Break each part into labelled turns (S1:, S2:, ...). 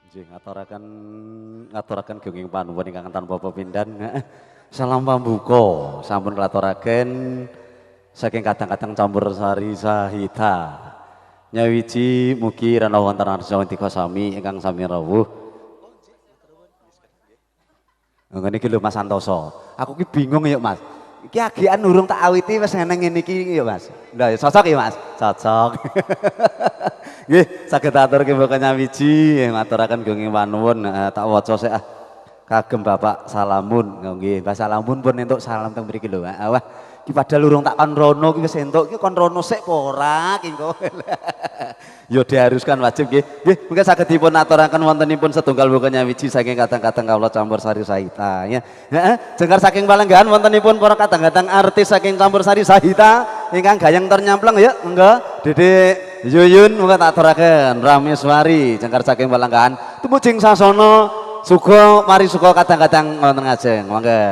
S1: Nggih ngaturaken gunging panuwun ingkang tanpa pepindhan. Salam pambuka sampun klaturaken saking kadang-kadang campur sari sahita. Nyawiji mugi rana wonten arsa sami ingkang sami rawuh. Ngene iki lho Mas Santoso. Aku ki bingung ya Mas. Iki agian urung tak awiti wis ngene ngene iki ya Mas. Lah ya cocok ya Mas. Cocok. Nggih, saged aturke Bapak Nyawiji ngaturaken gunging panuwun tak waca sik kagem Bapak Salamun. Nggih, Mbah Salamun pun entuk salam teng mriki lho. Wah, iki padahal urung tak kon rono ki wis entuk. Ki kon rono sik apa ora ki engko. Ya diharuskan wajib nggih. Nggih, mungkin saged dipun aturaken wontenipun setunggal Bapak Nyawiji saking kadang-kadang kawula campur sari sahita ya. Heeh, jengkar saking palenggahan wontenipun para kadang-kadang artis saking campur sari sahita ingkang gayeng tur nyampleng ya. Monggo Dedek Yuyun monggo tak aturaken Rameswari jengkar saking palenggahan tumujing sasana suga mari suka kadang-kadang wonten ngajeng. Monggo.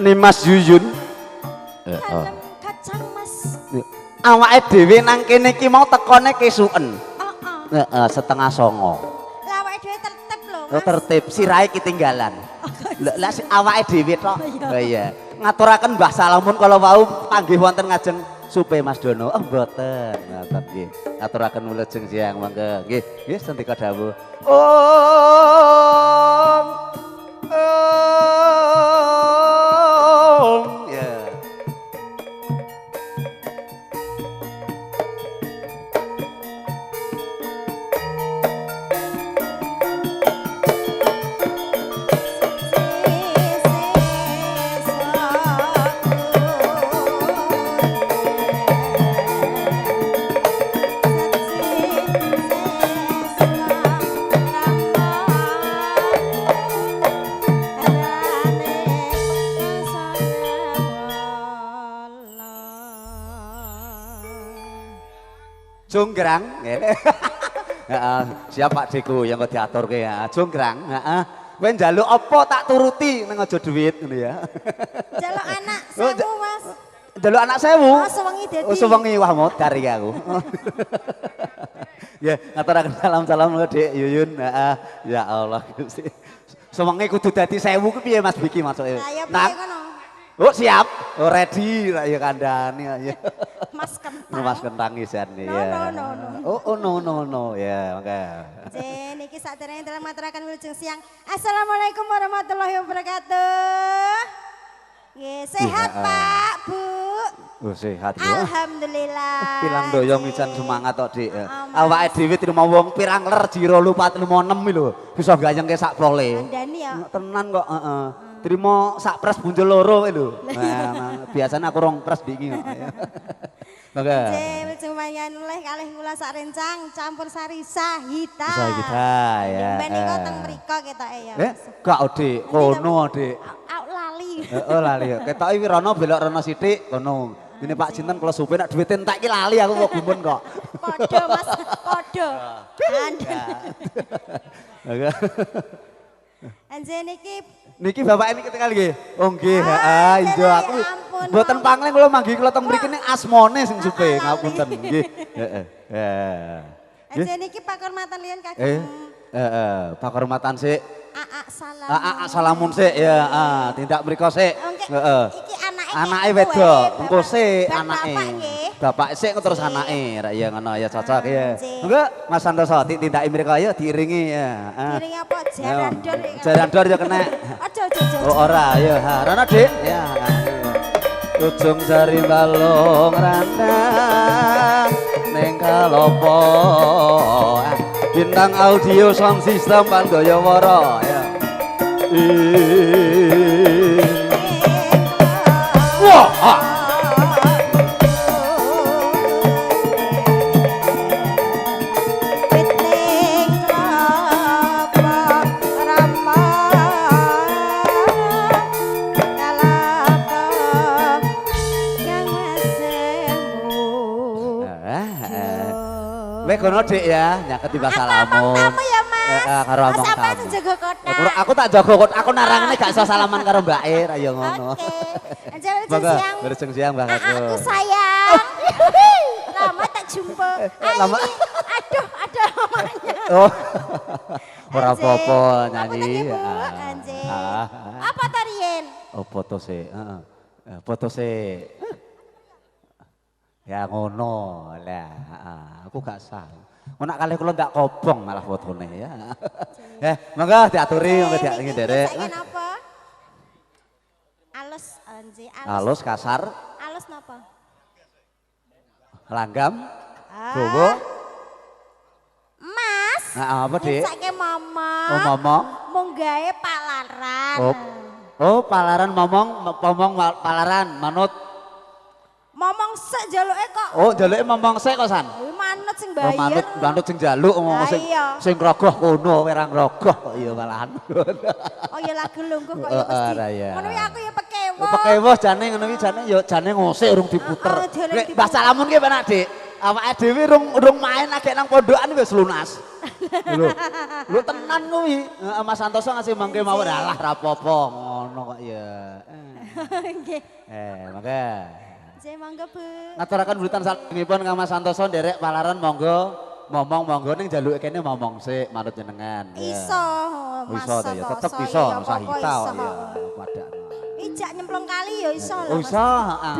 S1: Nih Mas Yuyun
S2: Kalem kacang Mas.
S1: awake dhewe nang kene iki mau tekone kesuken.
S2: Heeh.
S1: Setengah songo.
S2: Lah awake dhewe tertib lho
S1: Oh,
S2: Mas.
S1: tertib sirahe ketinggalan. Lah awake dhewe tok. Oh iya. Ngaturaken Mbah Salamun kala wau panggih wonten ngajeng supe Mas Dono. Oh mboten. Ngoten nggih. Aturaken wilujeng siang monggo. Nggih, nggih sendika dawuh. Om. Om. Ya. Jonggrang, heeh. Siap Pak Deku yang kok diaturke ya. Jonggrang, heeh. Kowe njaluk apa tak turuti ning aja duit ngono ya.
S2: Jaluk anak sewu Mas.
S1: Njaluk anak sewu.
S2: Oh sewengi dadi.
S1: Oh sewengi wah modar iki aku. Ya, ngaturaken salam-salam lho Dik Yuyun. Heeh. Ya Allah Gusti. Sewengi kudu dadi sewu ku piye Mas Biki maksudnya?
S2: Lah ya piye kono?
S1: Oh siap, oh ready lah ya kandhane ya.
S2: Mas kentang.
S1: Mas kentang isan ya.
S2: No.
S1: Oh no ya, oke.
S2: Jen iki saderenge dalam maturaken wilujeng siang. Assalamualaikum warahmatullahi wabarakatuh. Nggih, sehat Pak, Bu.
S1: Oh sehat ya.
S2: Alhamdulillah.
S1: Pilang doyo misan semangat tok Dik. Awake dhewe trimo wong pirang ler jiro 456 lho. Bisa gayengke sak prole.
S2: Andani ya.
S1: Tenan kok, heeh. Trimo sak pres bunjul loro lho. Nah, biasanya aku rong pres iki kok. Monggo.
S2: Wilujeng panjenengan oleh kalih kula sak rencang campur sari sahita.
S1: Sahita ya.
S2: Ben niku teng mriko ketoke ya.
S1: Gak Dik, kono Dik.
S2: Au lali.
S1: Heeh lali. Ketoke Wirana belok rono sithik kono. Ini Pak Cinten kalau supe nak duit entek iki lali aku kok gumun kok.
S2: Podo Mas, podo. Anjen
S1: Niki bapak ini ketinggal nggih. Oh nggih, heeh, iya aku
S2: ampun,
S1: mboten pangling kula manggi kula teng mriki ning asmone sing supe ngapunten nggih. Heeh.
S2: Anjen iki pakurmatan liyan kagem.
S1: Heeh, pakurmatan sik.
S2: Aa salam.
S1: Aa salamun sik ya, tindak mriko sik. Heeh.
S2: Iki anake.
S1: Anake wedok, engko sik
S2: Bapak
S1: anake.
S2: nggih.
S1: Bapak sik terus anake, ra ya ngono ya cocok ya. Monggo Mas Santoso tindaki mriko ya diiringi ya.
S2: Iring apa jarandor ya.
S1: Jarandor ya kena.
S2: Aja.
S1: Oh ora ya, ha rono Dik. Ya. Ujung jari balung randang ning kalopo. Bintang audio sound system Pandayawara ya. Wah.
S2: Yang
S1: Kowe kono Dik ya, nyaket tiba salamun.
S2: Kamu ya Mas.
S1: Karo
S2: Mas
S1: omong
S2: apa
S1: kamu.
S2: sing jaga kotak?
S1: Aku tak jaga kok, aku narangane gak iso salaman karo mbake, ra ya ngono.
S2: Oke. Anjir
S1: Monggo,
S2: siang.
S1: berjeng siang Mbak
S2: Aku
S1: Agus.
S2: sayang. Lama tak jumpa.
S1: Lama.
S2: Aduh, ada mamanya.
S1: Oh. Ora
S2: Anjir.
S1: apa-apa
S2: Apa
S1: nyanyi.
S2: tadi, Bu? Anjir. Apa tarian?
S1: Oh, foto sih, heeh. Foto sih. Ya ngono lah, aku gak sah. Ngono kali kula ndak kobong malah fotone ya. Monggo diaturi, monggo diaringi derek.
S2: Saiki napa? Alus, anjir,
S1: Halus kasar,
S2: Alus napa?
S1: langgam, bowo.
S2: Mas.
S1: Apa, Dik?
S2: Saiki momong.
S1: Oh, momong.
S2: Mung gawe palaran.
S1: Oh, palaran momong palaran manut.
S2: Momong sek jaluke kok.
S1: Oh, jaluke momong sik kok San.
S2: Manut sing
S1: Oh,
S2: bayar.
S1: manut sing jaluk ngomong sing
S2: iya.
S1: sing rogoh kono, werang rogoh kok iya malahan.
S2: Oh ya lagu lungguh kok ya mesti.
S1: iya.
S2: Ngono kuwi aku ya pekewo.
S1: Pekewoh jane ngono kuwi jane ngosik urung diputer.
S2: jalan
S1: Nek Mbah Salamun ki penak, Dik. Awake dhewe urung main agek nang pondokan wis lunas. Lho tenan kuwi. Mas Santoso ngasih mangke mawon alah ra apa-apa ngono kok ya.
S2: Nggih.
S1: Mangga.
S2: Saya mangga, Bu.
S1: Ngaturaken wilutan salengipun Kang Mas Santoso nderek palaran monggo momong monggo ning jaluke kene momong sik manut jenengan.
S2: Iso, Mas.
S1: Iso ya, tetep iso sahita ya. Padakno.
S2: Ijak nyemplung kali ya iso lho.
S1: Oh iso,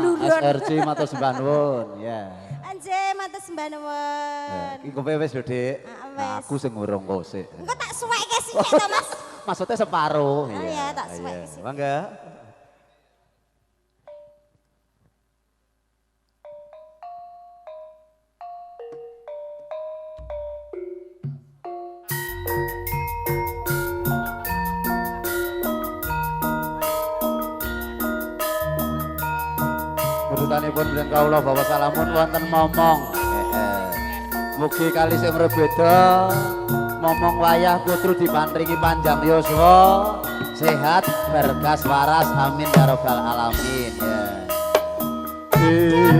S2: Bluron.
S1: SRC matur sembah nuwun, ya.
S2: Anjir, matur sembah nuwun.
S1: Iki kowe wis yo, Dik.
S2: Wis.
S1: Aku sing ngurung kosik.
S2: Engko tak suweke sithik to, Mas.
S1: Maksudnya separuh.
S2: iya, tak suwek
S1: iya.
S2: sithik.
S1: Mangga. Urutanipun bilih kawula bawa salamun wonten momong. Mugi kali sing beda momong wayah putru dipantringi panjang yuswa, sehat, berkas waras, amin ya rabbal alamin.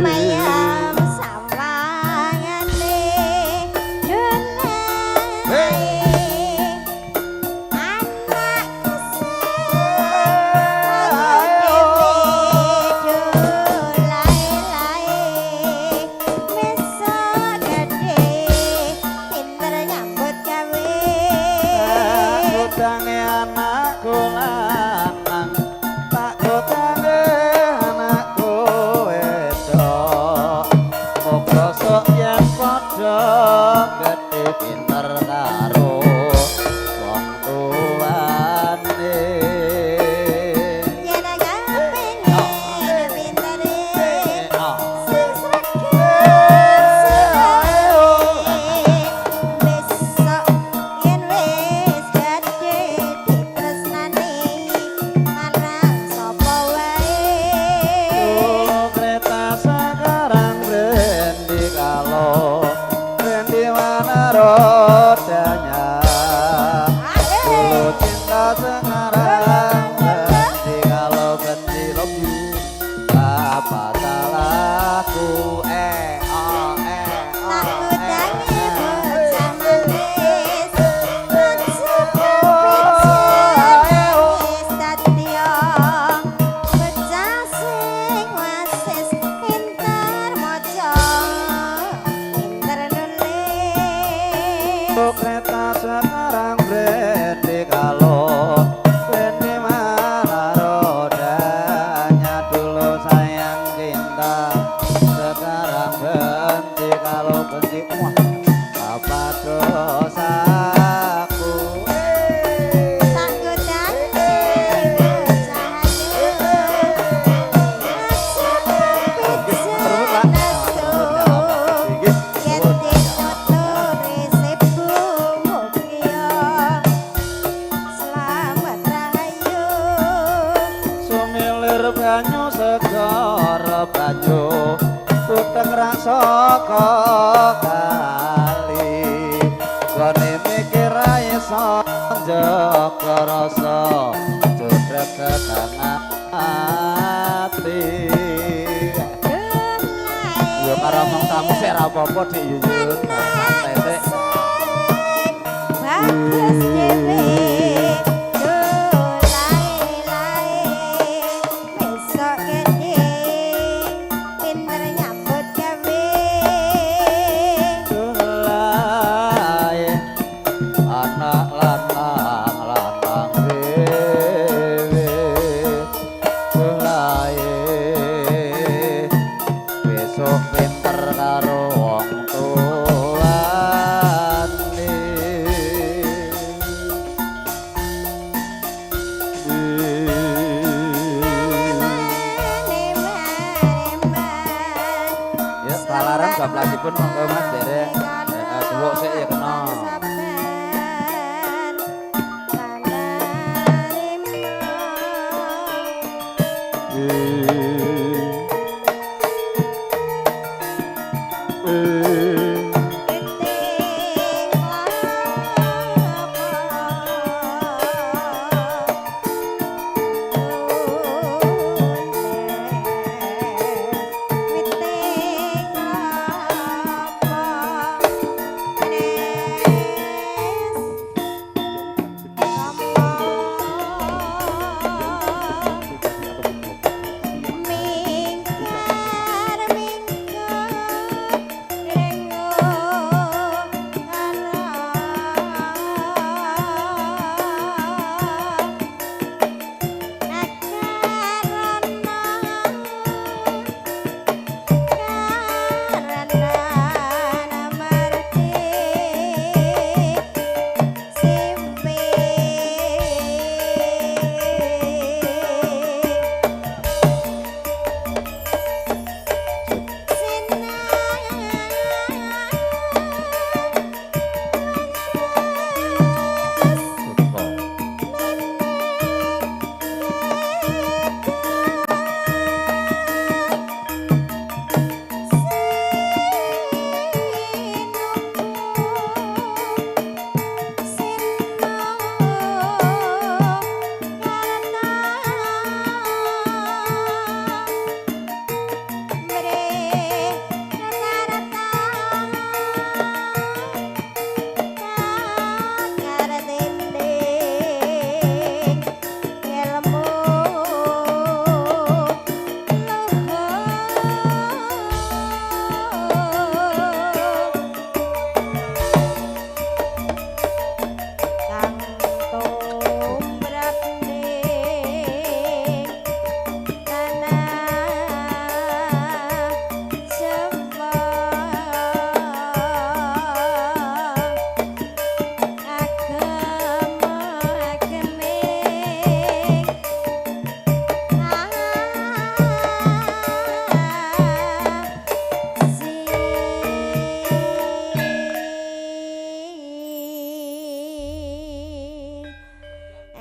S2: Mayam sawangane dunae anak
S1: Utange anakku lanang, tak utange anakku wedok. Moga sok yen padha gedhe pinter karo wong tuane. Kereta sekarang brendi kalau brendi mana rodanya. Dulu cinta sekarang brendi kalau brendi love you. Apa salahku Kereta sekarang brendi kalau brendi mana rodanya. Dulu sayang cinta sekarang berhenti kalau berhenti. Wah, apa dosaku? Sumilir banyu segara banyu tuteng rasa kali. Gone mikir ae jaga rasa cedhek ketang ati. Yo karo mong tamu sik ra apa-apa Dik Yuyun. Santai sik.
S2: Bagus dewe lae-lae besok gede pinter nyambut gawe
S1: Lae anak lanang dewe lae besok pinter karo wong tuane ya salaran gamblasipun monggo Mas derek duwuk sik ya kena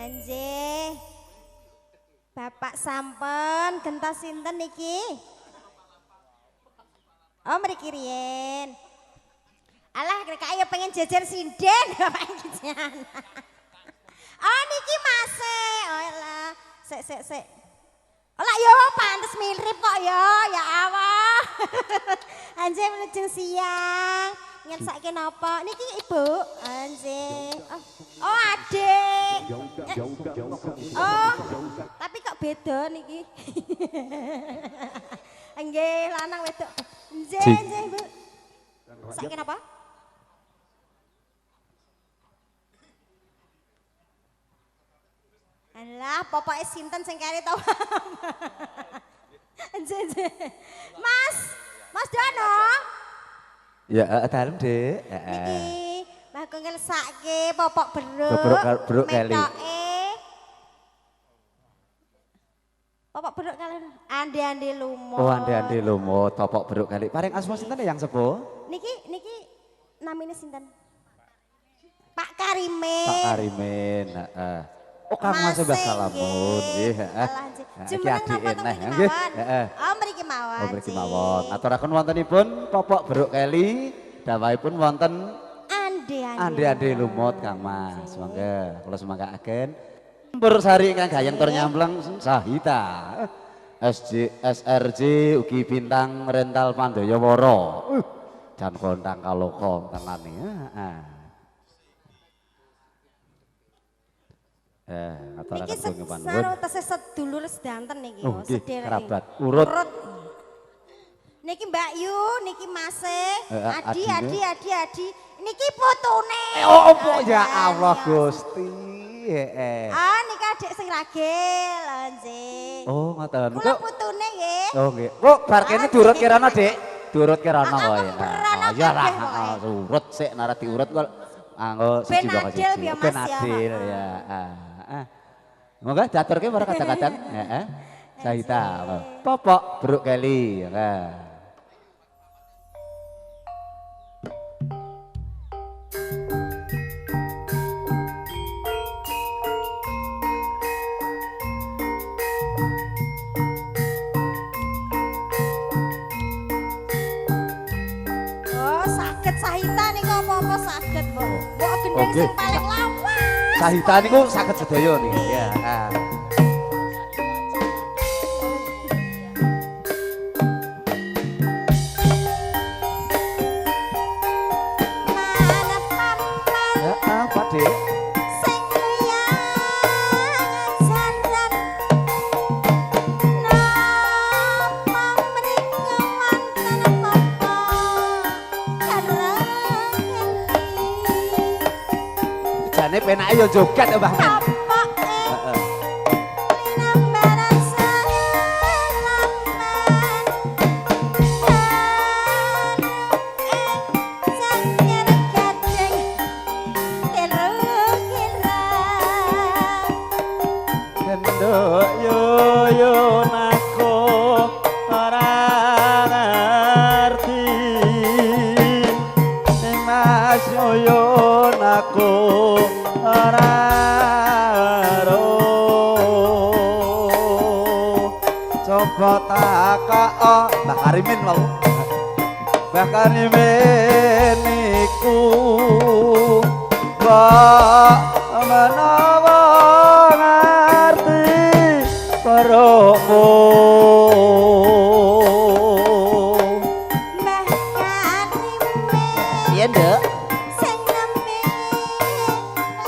S1: Anjih. Bapak sampen gentos sinten niki? Oh, mriki riyen. Alah, kaya pengen jajar sinden Bapak jajan. Oh, niki Mas. Oh, alah. Sik. Olah yo pantes mirip kok yo, ya Allah. Anjir melujung siang. Nyersake napa? Niki Ibu. Anjir. Oh, Adik. Oh, tapi kok beda niki. Nggih, lanang wedok. Nggih, Bu. Saiki napa? Alah, popoke sinten sing kere to? Mas Dono. Ya, dalem, Dik.
S2: Niki aku ngelesake popok beruk.
S1: Beruk kali.
S2: Popok beruk kali. Ande-ande lumut.
S1: Oh, ande-ande lumut, popok beruk kali. Paring asma sinten yang sepuh?
S2: Niki namine sinten? Pak Karimin.
S1: Pak Karimin, heeh. Oh, Kang Mas Mbah Salamun nggih, heeh.
S2: Jumeneng napa to nggih?
S1: Heeh.
S2: Oh, mriki mawon.
S1: Oh, mriki mawon. Aturaken wontenipun popok beruk kali, dawuhipun wonten ande-ande lumut Kang Mas. Monggo kula semangkaaken. Pur sari ingkang gayeng tur nyampleng sahita. SRJ ugi bintang rental Pandayawara. Jan kontang kaloka tenane.
S2: Niki sareng tesih sedulur sedanten niki
S1: sederek. Kerabat urut.
S2: Niki Mbak Yu, niki Mase, Adi. Niki putune.
S1: Opo ya Allah Gusti.
S2: Niki adik sing ragil, nggih.
S1: Oh, ngoten.
S2: Kula putune nggih.
S1: Oh, nggih. Kok bar kene diurut kirana, Dik? Diurut kirana wae. Ya lah, urut sik nara diurut kok anggo siji kok siji. Ben adil ya. Moga diaturke para kadang-kadang, heeh. Sahita. Popok Bruk Keli.
S2: Sahita niku apa-apa saged, Mbok. Mbok gendeng sing paling lawas.
S1: Sahita niku saged sedaya niki. Ya.
S2: Mana paman.
S1: Apa, Dik?
S2: Sing liyang jaran. Napa mriku wonten apa?
S1: Jane penake yo joget ya Mbah Men.
S2: Heeh. Linambaran salaman. Sanyar gading kira-kira.
S1: Gendok yo nako ora ngerti. Mas yo nako ora ro. Coba takok Mbah Karimin mau. Mbah Karimin niku mbok menawa ngerti perokmu.
S2: Mbah Karimin.
S1: Iya, Nduk.
S2: Sing nembe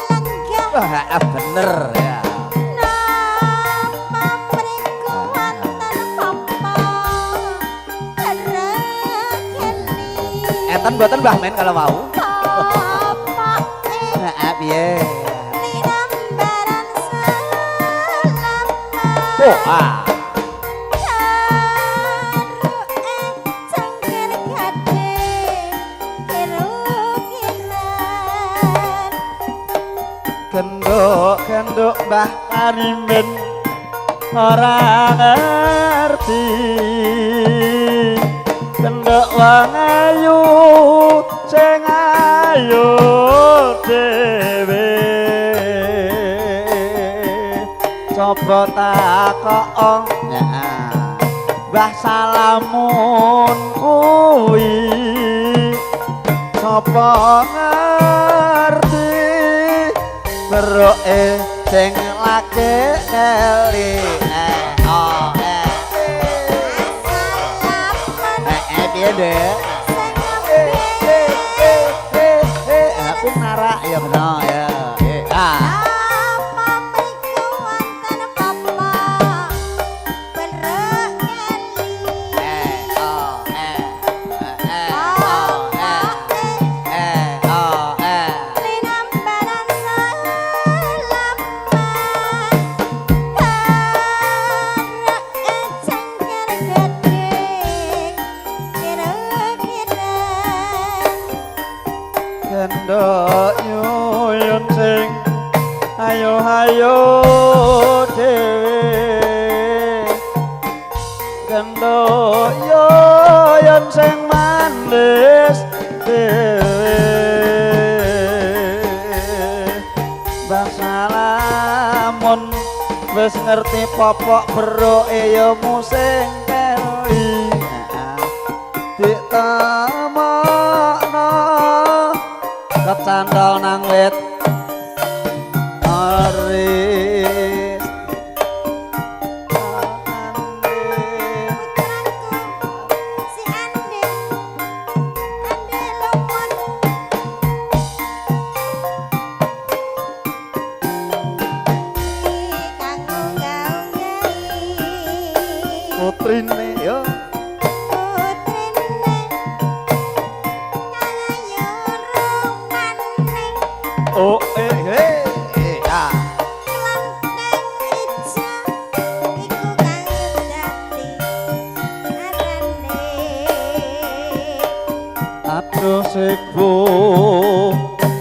S2: lenggah.
S1: Wah, bener ya.
S2: Napa mriku wonten apa? Regeni.
S1: Enten mboten Mbah Men kalau mau.
S2: Bapake
S1: Heeh, piye?
S2: linambaran salaman.
S1: Oh,
S2: Jaruke cengkir gading kira-kiran.
S1: Gendok Mbah Karimin ora ngerti. Gendok wong ayu sing ayu dhewe. Coba takok Mbah Salamun kuwi sapa ngerti beroke sing lagi keli
S2: Salaman
S1: piye Dek?
S2: sing nembe
S1: Aku narak ya bener ya.
S2: apa mriku wonten apa? Beregeni. Linambaran salaman. Barake cengkir gading kira-kiran.
S1: Gendok nyuyun sing ayo dhewe. Gendok nyuyun sing manis dhewe. Mbah Salamun wis ngerti popok beroke ya musing keli. Ditemokno kecandol nang wit aris oh ah. Aduh sebu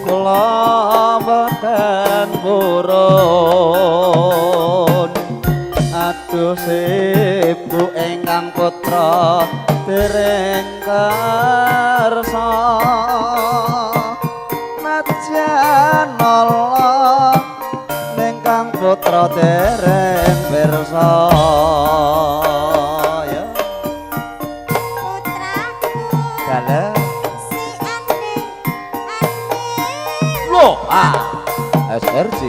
S1: kula mboten purun. Aduh sebu ingkang putra dereng kersa. Najan Allah ingkang putra dereng pirsa. Ya dalam loh SRC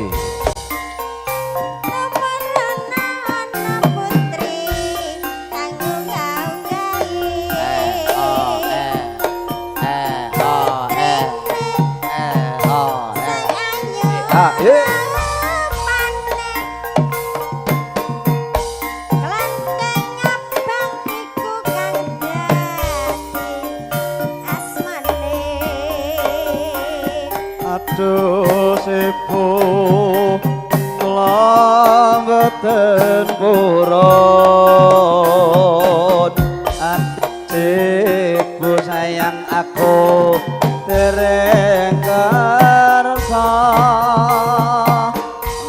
S1: aduh sepu kula mboten purun. Sepu sayang aku dereng kersa.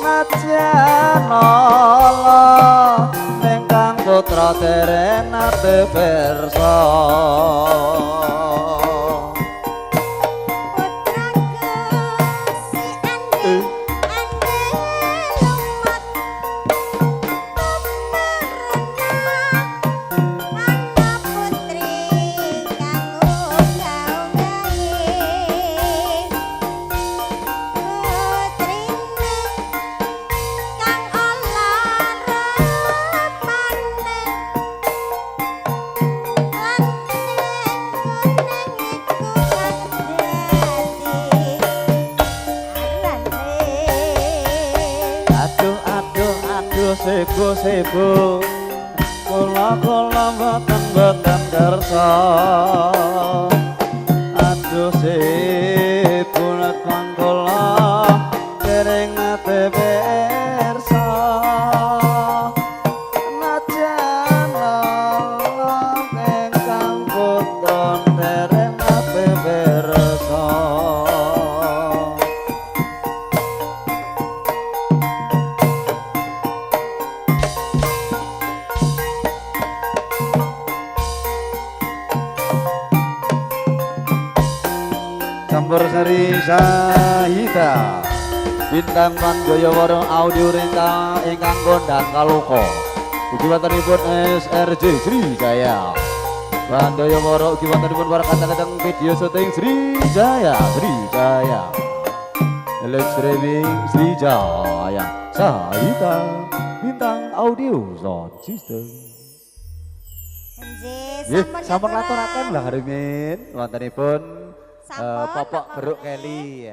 S1: Najan Allah ingkang putra dereng nate pirsa. Sebu kula mboten kersa. Aduh sebu lakon kula dereng nate pirsa. Najan Allah ingkang putra dereng nate pirsa. Campur Sari Sahita Bintang Panjayawara audio renta ingkang kondang kaluka. Ugi wontenipun SRJ Srijaya Panjayawara, ugi wontenipun para kacang-kacang video syuting Srijaya Electronic Srijaya Sahita Bintang Audio Sound System. Sampun laturaken lah Harimin wontenipun Popok Beruk Kelly.